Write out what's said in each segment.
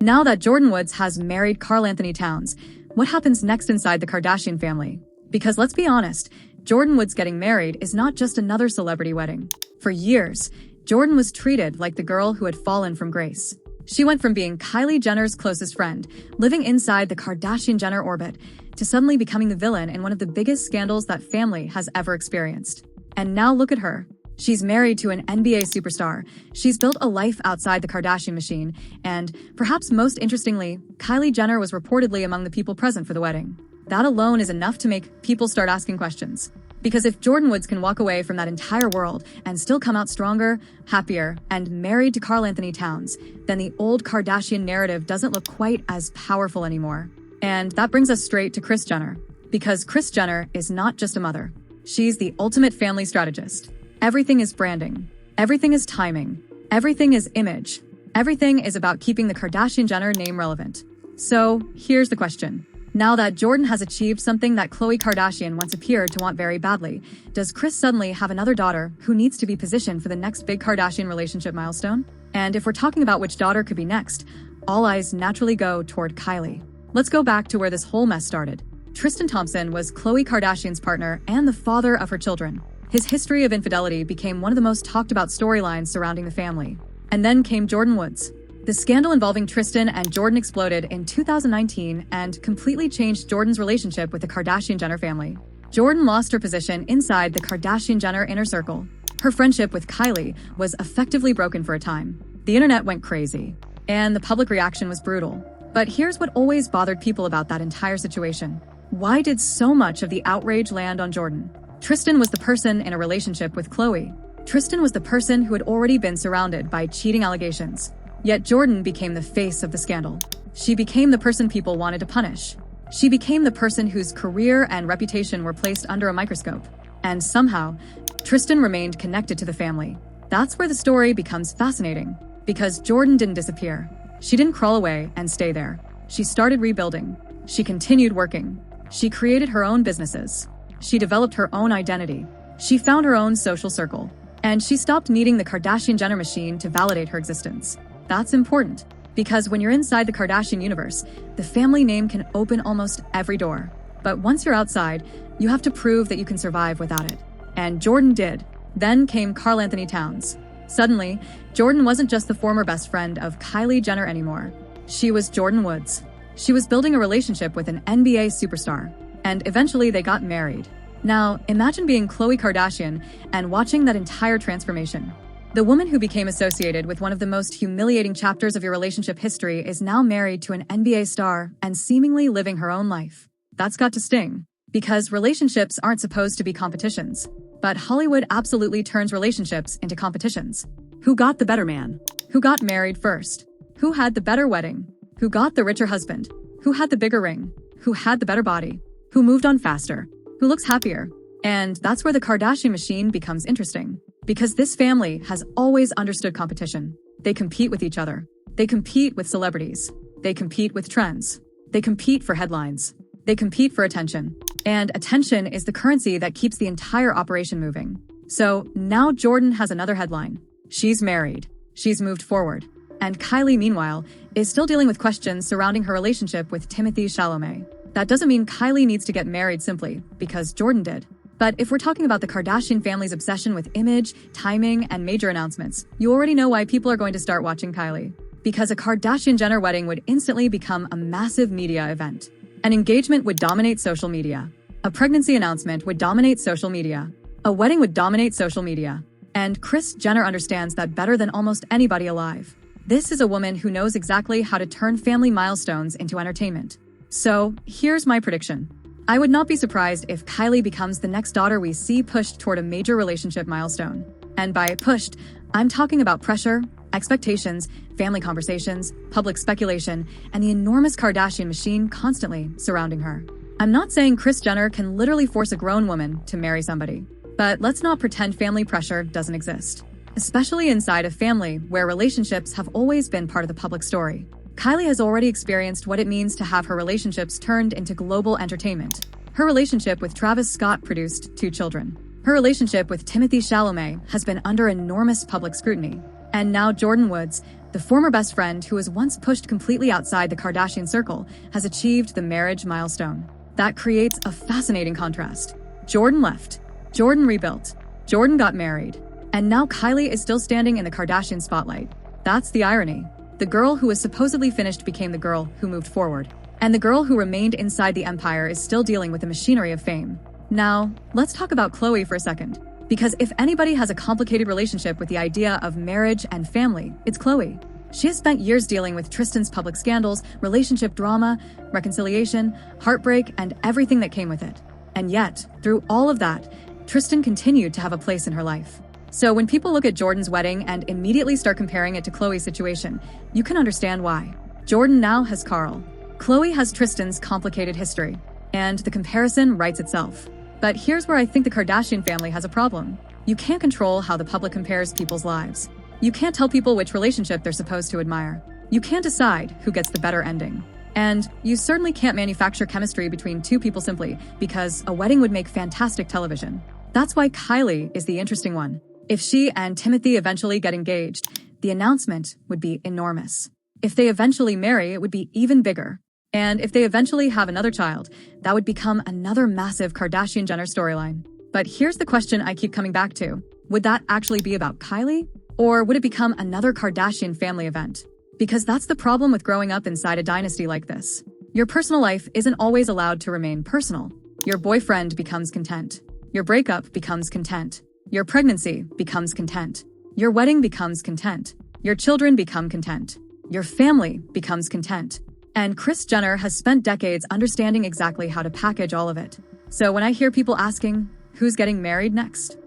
Now that Jordyn Woods has married Karl Towns, what happens next inside the Kardashian family? Because let's be honest, Jordyn Woods getting married is not just another celebrity wedding. For years, Jordyn was treated like the girl who had fallen from grace. She went from being Kylie Jenner's closest friend, living inside the Kardashian-Jenner orbit, to suddenly becoming the villain in one of the biggest scandals that family has ever experienced. And now look at her. She's married to an NBA superstar. She's built a life outside the Kardashian machine, and, perhaps most interestingly, Kylie Jenner was reportedly among the people present for the wedding. That alone is enough to make people start asking questions. Because if Jordyn Woods can walk away from that entire world and still come out stronger, happier, and married to Karl Towns, then the old Kardashian narrative doesn't look quite as powerful anymore. And that brings us straight to Kris Jenner. Because Kris Jenner is not just a mother. She's the ultimate family strategist. Everything is branding. Everything is timing. Everything is image. Everything is about keeping the Kardashian-Jenner name relevant. So, here's the question. Now that Jordyn has achieved something that Khloe Kardashian once appeared to want very badly, does Kris suddenly have another daughter who needs to be positioned for the next big Kardashian relationship milestone? And if we're talking about which daughter could be next, all eyes naturally go toward Kylie. Let's go back to where this whole mess started. Tristan Thompson was Khloe Kardashian's partner and the father of her children. His history of infidelity became one of the most talked about storylines surrounding the family. And then came Jordyn Woods. The scandal involving Tristan and Jordyn exploded in 2019 and completely changed Jordyn's relationship with the Kardashian-Jenner family. Jordyn lost her position inside the Kardashian-Jenner inner circle. Her friendship with Kylie was effectively broken for a time. The internet went crazy, and the public reaction was brutal. But here's what always bothered people about that entire situation. Why did so much of the outrage land on Jordyn? Tristan was the person in a relationship with Khloe. Tristan was the person who had already been surrounded by cheating allegations. Yet Jordyn became the face of the scandal. She became the person people wanted to punish. She became the person whose career and reputation were placed under a microscope. And somehow, Tristan remained connected to the family. That's where the story becomes fascinating. Because Jordyn didn't disappear. She didn't crawl away and stay there. She started rebuilding. She continued working. She created her own businesses. She developed her own identity. She found her own social circle. And she stopped needing the Kardashian-Jenner machine to validate her existence. That's important, because when you're inside the Kardashian universe, the family name can open almost every door. But once you're outside, you have to prove that you can survive without it. And Jordyn did. Then came Karl Towns. Suddenly, Jordyn wasn't just the former best friend of Kylie Jenner anymore. She was Jordyn Woods. She was building a relationship with an NBA superstar. And eventually they got married. Now, imagine being Khloe Kardashian and watching that entire transformation. The woman who became associated with one of the most humiliating chapters of your relationship history is now married to an NBA star and seemingly living her own life. That's got to sting. Because relationships aren't supposed to be competitions. But Hollywood absolutely turns relationships into competitions. Who got the better man? Who got married first? Who had the better wedding? Who got the richer husband? Who had the bigger ring? Who had the better body? Who moved on faster? Who looks happier? And that's where the Kardashian machine becomes interesting. Because this family has always understood competition. They compete with each other. They compete with celebrities. They compete with trends. They compete for headlines. They compete for attention. And attention is the currency that keeps the entire operation moving. So now Jordyn has another headline. She's married. She's moved forward. And Kylie, meanwhile, is still dealing with questions surrounding her relationship with Timothée Chalamet. That doesn't mean Kylie needs to get married simply because Jordyn did. But if we're talking about the Kardashian family's obsession with image, timing, and major announcements, you already know why people are going to start watching Kylie. Because a Kardashian-Jenner wedding would instantly become a massive media event. An engagement would dominate social media. A pregnancy announcement would dominate social media. A wedding would dominate social media. And Kris Jenner understands that better than almost anybody alive. This is a woman who knows exactly how to turn family milestones into entertainment. So, here's my prediction. I would not be surprised if Kylie becomes the next daughter we see pushed toward a major relationship milestone. And by pushed, I'm talking about pressure, expectations, family conversations, public speculation, and the enormous Kardashian machine constantly surrounding her. I'm not saying Kris Jenner can literally force a grown woman to marry somebody. But let's not pretend family pressure doesn't exist. Especially inside a family where relationships have always been part of the public story. Kylie has already experienced what it means to have her relationships turned into global entertainment. Her relationship with Travis Scott produced 2 children. Her relationship with Timothée Chalamet has been under enormous public scrutiny. And now Jordyn Woods, The former best friend who was once pushed completely outside the Kardashian circle has achieved the marriage milestone. That creates a fascinating contrast. Jordyn left. Jordyn rebuilt. Jordyn got married. And now Kylie is still standing in the Kardashian spotlight. That's the irony. The girl who was supposedly finished became the girl who moved forward. And the girl who remained inside the empire is still dealing with the machinery of fame. Now, let's talk about Khloe for a second. Because if anybody has a complicated relationship with the idea of marriage and family, it's Khloe. She has spent years dealing with Tristan's public scandals, relationship drama, reconciliation, heartbreak, and everything that came with it. And yet, through all of that, Tristan continued to have a place in her life. So when people look at Jordyn's wedding and immediately start comparing it to Khloe's situation, you can understand why. Jordyn now has Karl. Khloe has Tristan's complicated history. And the comparison writes itself. But here's where I think the Kardashian family has a problem. You can't control how the public compares people's lives. You can't tell people which relationship they're supposed to admire. You can't decide who gets the better ending. And you certainly can't manufacture chemistry between two people simply because a wedding would make fantastic television. That's why Kylie is the interesting one. If she and Timothy eventually get engaged, the announcement would be enormous. If they eventually marry, it would be even bigger. And if they eventually have another child, that would become another massive Kardashian-Jenner storyline. But here's the question I keep coming back to. Would that actually be about Kylie? Or would it become another Kardashian family event? Because that's the problem with growing up inside a dynasty like this. Your personal life isn't always allowed to remain personal. Your boyfriend becomes content. Your breakup becomes content. Your pregnancy becomes content. Your wedding becomes content. Your children become content. Your family becomes content. And Kris Jenner has spent decades understanding exactly how to package all of it. So when I hear people asking, who's getting married next?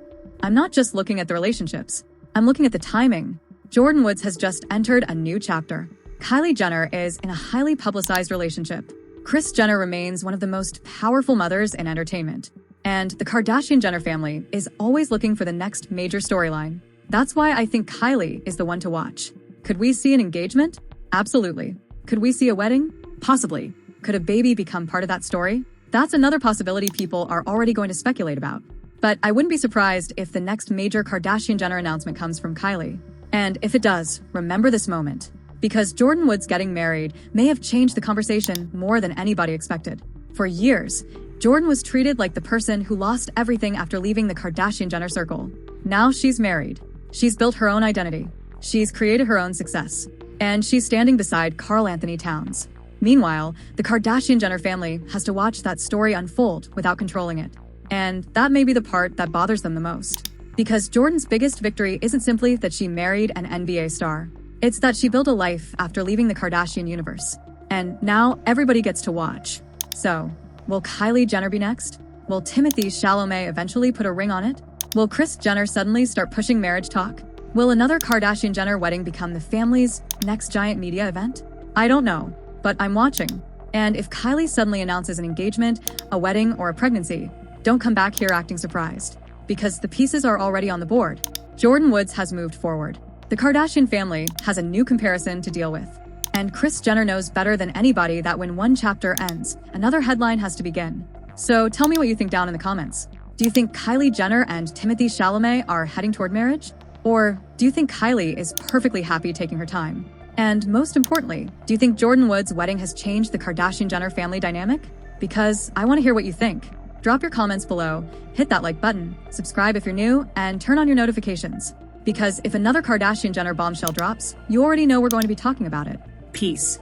I'm not just looking at the relationships. I'm looking at the timing. Jordyn Woods has just entered a new chapter. Kylie Jenner is in a highly publicized relationship. Kris Jenner remains one of the most powerful mothers in entertainment. And the Kardashian-Jenner family is always looking for the next major storyline. That's why I think Kylie is the one to watch. Could we see an engagement? Absolutely. Could we see a wedding? Possibly. Could a baby become part of that story? That's another possibility people are already going to speculate about. But I wouldn't be surprised if the next major Kardashian-Jenner announcement comes from Kylie. And if it does, remember this moment. Because Jordyn Woods getting married may have changed the conversation more than anybody expected. For years, Jordyn was treated like the person who lost everything after leaving the Kardashian-Jenner circle. Now she's married. She's built her own identity. She's created her own success. And she's standing beside Karl Towns. Meanwhile, the Kardashian-Jenner family has to watch that story unfold without controlling it. And that may be the part that bothers them the most. Because Jordyn's biggest victory isn't simply that she married an NBA star. It's that she built a life after leaving the Kardashian universe. And now everybody gets to watch. So, will Kylie Jenner be next? Will Timothée Chalamet eventually put a ring on it? Will Kris Jenner suddenly start pushing marriage talk? Will another Kardashian-Jenner wedding become the family's next giant media event? I don't know, but I'm watching. And if Kylie suddenly announces an engagement, a wedding, or a pregnancy, don't come back here acting surprised. Because the pieces are already on the board. Jordyn Woods has moved forward. The Kardashian family has a new comparison to deal with. And Kris Jenner knows better than anybody that when one chapter ends, another headline has to begin. So tell me what you think down in the comments. Do you think Kylie Jenner and Timothée Chalamet are heading toward marriage? Or do you think Kylie is perfectly happy taking her time? And most importantly, do you think Jordyn Woods' wedding has changed the Kardashian-Jenner family dynamic? Because I want to hear what you think. Drop your comments below, hit that like button, subscribe if you're new, and turn on your notifications. Because if another Kardashian-Jenner bombshell drops, you already know we're going to be talking about it. Peace.